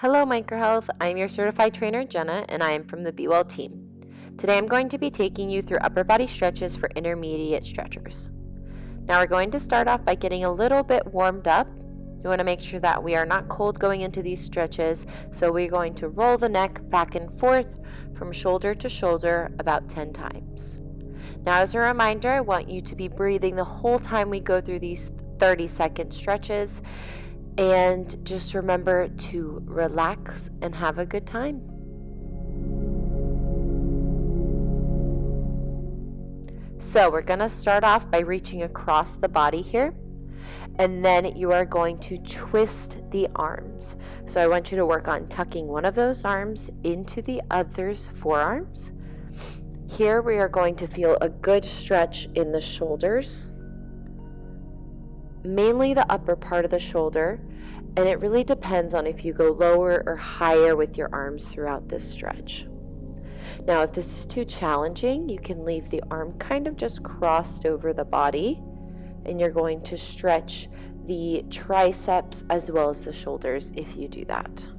Hello Microhealth, I'm your certified trainer Jenna and I am from the Be Well team. Today I'm going to be taking you through upper body stretches for intermediate stretchers. Now we're going to start off by getting a little bit warmed up. You want to make sure that we are not cold going into these stretches, so we're going to roll the neck back and forth from shoulder to shoulder about 10 times. Now as a reminder, I want you to be breathing the whole time we go through these 30-second stretches. And just remember to relax and have a good time. So we're going to start off by reaching across the body here. And then you are going to twist the arms. So I want you to work on tucking one of those arms into the other's forearms. Here we are going to feel a good stretch in the shoulders, mainly the upper part of the shoulder, and it really depends on if you go lower or higher with your arms throughout this stretch. Now, if this is too challenging, you can leave the arm kind of just crossed over the body, and you're going to stretch the triceps as well as the shoulders if you do that.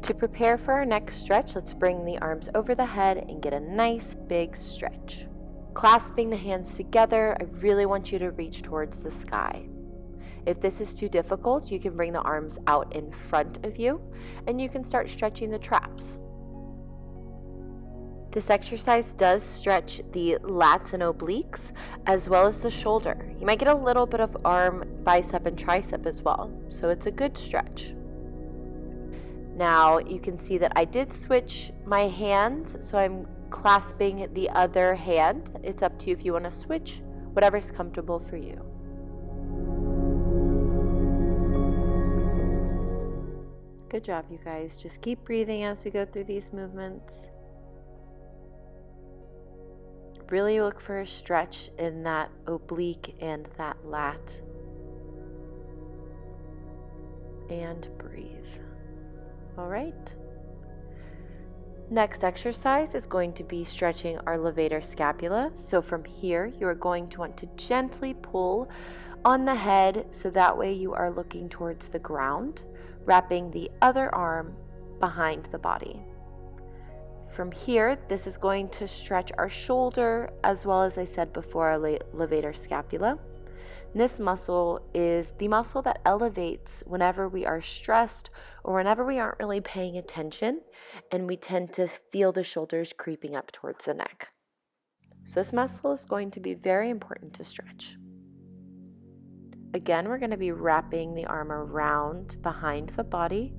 To prepare for our next stretch, let's bring the arms over the head and get a nice big stretch. Clasping the hands together, I really want you to reach towards the sky. If this is too difficult, you can bring the arms out in front of you and you can start stretching the traps. This exercise does stretch the lats and obliques as well as the shoulder. You might get a little bit of arm, bicep, and tricep as well, so it's a good stretch. Now you can see that I did switch my hands, so I'm clasping the other hand. It's up to you if you want to switch, whatever's comfortable for you. Good job, you guys. Just keep breathing as we go through these movements. Really look for a stretch in that oblique and that lat. And breathe. All right. Next exercise is going to be stretching our levator scapula. So from here, you are going to want to gently pull on the head so that way you are looking towards the ground, wrapping the other arm behind the body. From here, this is going to stretch our shoulder as well as I said before, our levator scapula. This muscle is the muscle that elevates whenever we are stressed or whenever we aren't really paying attention, and we tend to feel the shoulders creeping up towards the neck. So this muscle is going to be very important to stretch. Again, we're going to be wrapping the arm around behind the body.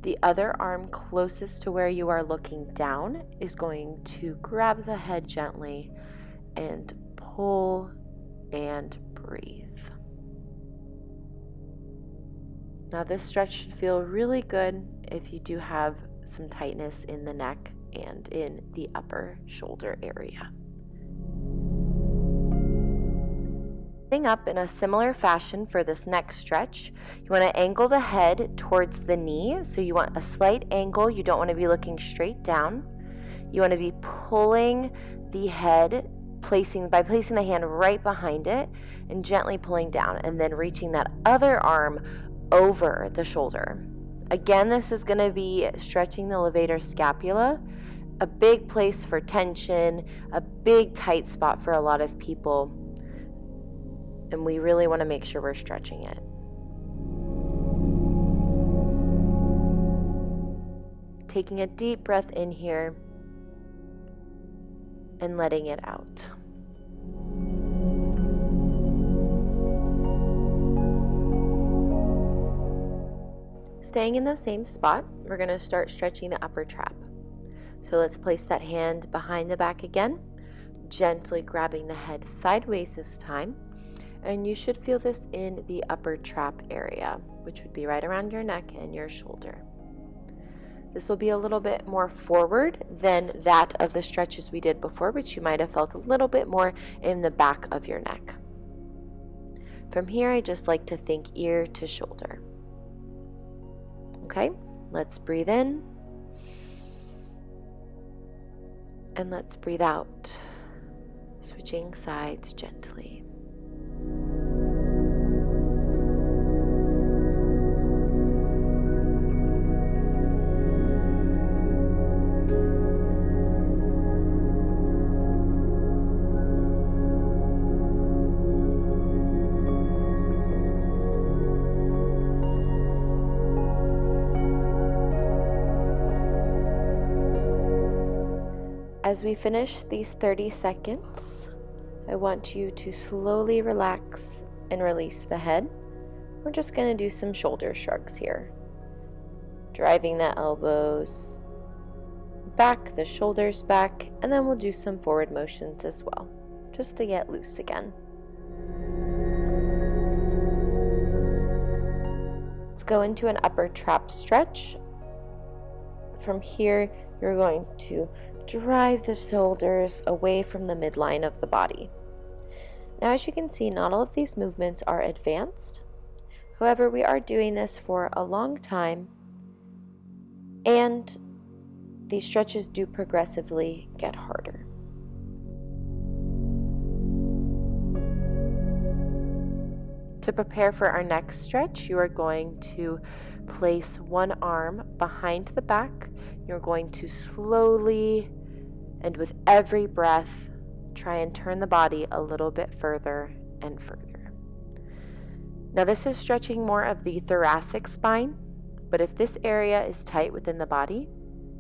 The other arm closest to where you are looking down is going to grab the head gently and pull and breathe. Now this stretch should feel really good if you do have some tightness in the neck and in the upper shoulder area. Sitting up in a similar fashion for this next stretch, you want to angle the head towards the knee. So you want a slight angle. You don't want to be looking straight down. You want to be pulling the head by placing the hand right behind it and gently pulling down, and then reaching that other arm over the shoulder. Again, this is going to be stretching the levator scapula, a big place for tension, a big tight spot for a lot of people, and we really want to make sure we're stretching it. Taking a deep breath in here and letting it out. Staying in the same spot, we're going to start stretching the upper trap. So let's place that hand behind the back again, gently grabbing the head sideways this time. And you should feel this in the upper trap area, which would be right around your neck and your shoulder. This will be a little bit more forward than that of the stretches we did before, which you might have felt a little bit more in the back of your neck. From here, I just like to think ear to shoulder. Okay, let's breathe in. And let's breathe out, switching sides gently. As we finish these 30 seconds, I want you to slowly relax and release the head. We're just going to do some shoulder shrugs here. Driving the elbows back, the shoulders back, and then we'll do some forward motions as well, just to get loose again. Let's go into an upper trap stretch. From here, you're going to drive the shoulders away from the midline of the body. Now, as you can see, not all of these movements are advanced. However, we are doing this for a long time, and these stretches do progressively get harder. To prepare for our next stretch, you are going to place one arm behind the back. You're going to slowly and with every breath try and turn the body a little bit further and further. Now, this is stretching more of the thoracic spine, but if this area is tight within the body,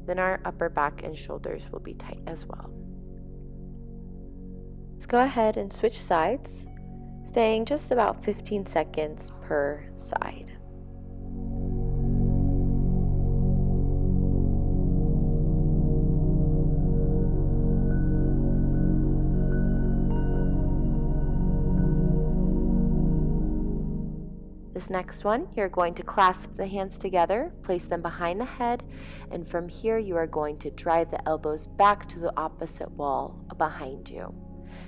then our upper back and shoulders will be tight as well. Let's go ahead and switch sides, staying just about 15 seconds per side. This next one, you're going to clasp the hands together, place them behind the head, and from here you are going to drive the elbows back to the opposite wall behind you.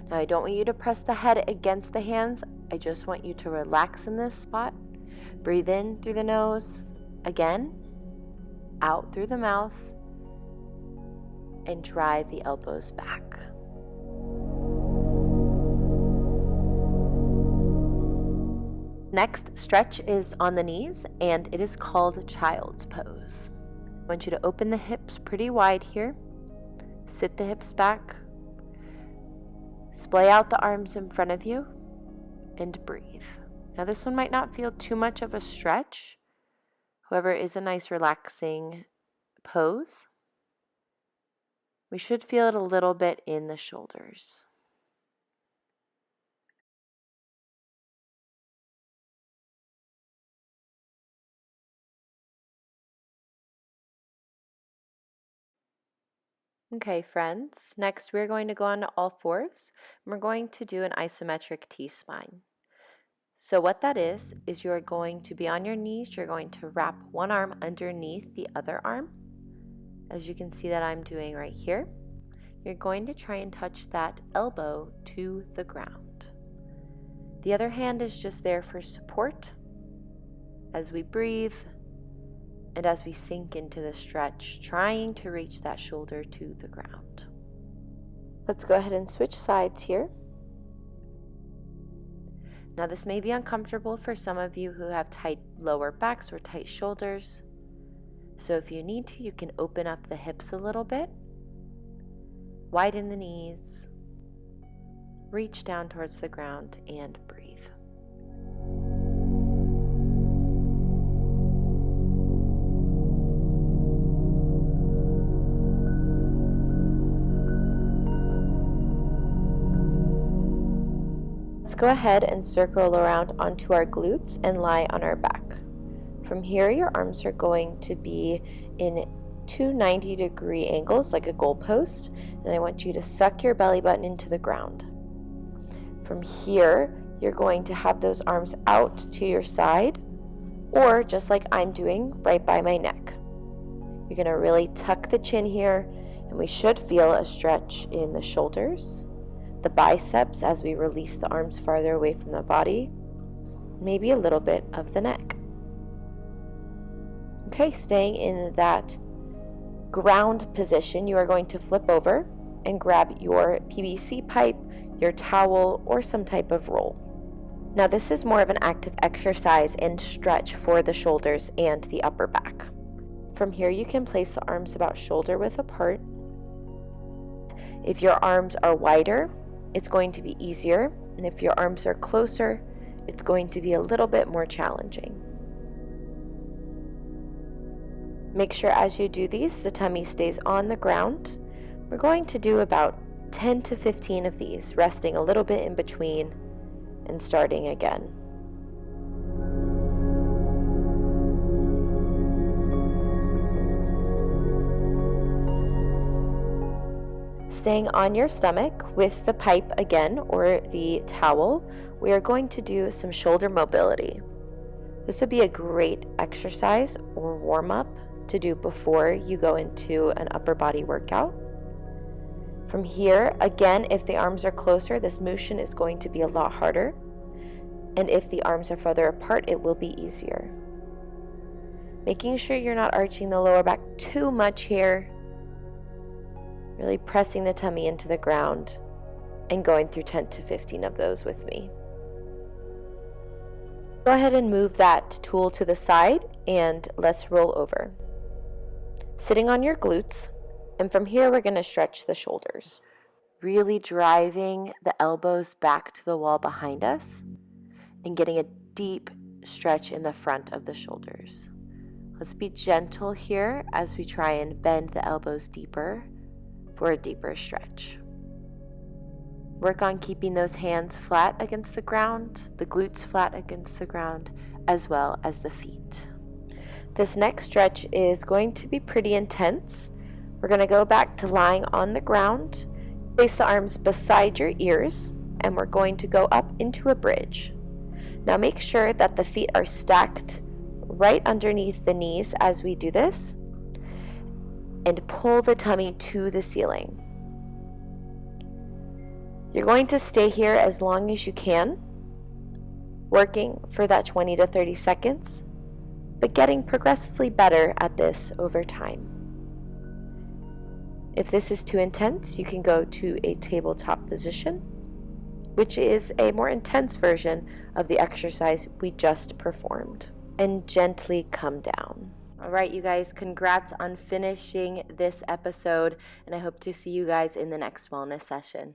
Now, I don't want you to press the head against the hands. I just want you to relax in this spot. Breathe in through the nose, again, out through the mouth, and drive the elbows back. Next stretch is on the knees, and it is called child's pose. I want you to open the hips pretty wide here, sit the hips back, splay out the arms in front of you, and breathe. Now, this one might not feel too much of a stretch, however, it is a nice relaxing pose. We should feel it a little bit in the shoulders. Okay, friends, next we're going to go on to all fours, and we're going to do an isometric T-spine. So what that is you're going to be on your knees, you're going to wrap one arm underneath the other arm, as you can see that I'm doing right here. You're going to try and touch that elbow to the ground. The other hand is just there for support as we breathe, and as we sink into the stretch, trying to reach that shoulder to the ground. Let's go ahead and switch sides here. Now, this may be uncomfortable for some of you who have tight lower backs or tight shoulders. So if you need to, you can open up the hips a little bit, widen the knees, reach down towards the ground, and breathe. Let's go ahead and circle around onto our glutes and lie on our back. From here, your arms are going to be in two 90-degree angles like a goalpost, and I want you to suck your belly button into the ground. From here, you're going to have those arms out to your side, or just like I'm doing, right by my neck. You're going to really tuck the chin here, and we should feel a stretch in the shoulders, the biceps as we release the arms farther away from the body, maybe a little bit of the neck. Okay, staying in that ground position, you are going to flip over and grab your PVC pipe, your towel, or some type of roll. Now this is more of an active exercise and stretch for the shoulders and the upper back. From here you can place the arms about shoulder width apart. If your arms are wider, it's going to be easier, and if your arms are closer, it's going to be a little bit more challenging. Make sure as you do these, the tummy stays on the ground. We're going to do about 10 to 15 of these, resting a little bit in between and starting again. Staying on your stomach with the pipe again, or the towel, we are going to do some shoulder mobility. This would be a great exercise or warm-up to do before you go into an upper body workout. From here, again, if the arms are closer, this motion is going to be a lot harder. And if the arms are further apart, it will be easier. Making sure you're not arching the lower back too much here. Really pressing the tummy into the ground and going through 10 to 15 of those with me. Go ahead and move that tool to the side and let's roll over. Sitting on your glutes, and from here we're going to stretch the shoulders. Really driving the elbows back to the wall behind us and getting a deep stretch in the front of the shoulders. Let's be gentle here as we try and bend the elbows deeper for a deeper stretch. Work on keeping those hands flat against the ground, the glutes flat against the ground, as well as the feet. This next stretch is going to be pretty intense. We're going to go back to lying on the ground, place the arms beside your ears, and we're going to go up into a bridge. Now make sure that the feet are stacked right underneath the knees as we do this, and pull the tummy to the ceiling. You're going to stay here as long as you can, working for that 20 to 30 seconds, but getting progressively better at this over time. If this is too intense, you can go to a tabletop position, which is a more intense version of the exercise we just performed, and gently come down. All right, you guys, congrats on finishing this episode, and I hope to see you guys in the next wellness session.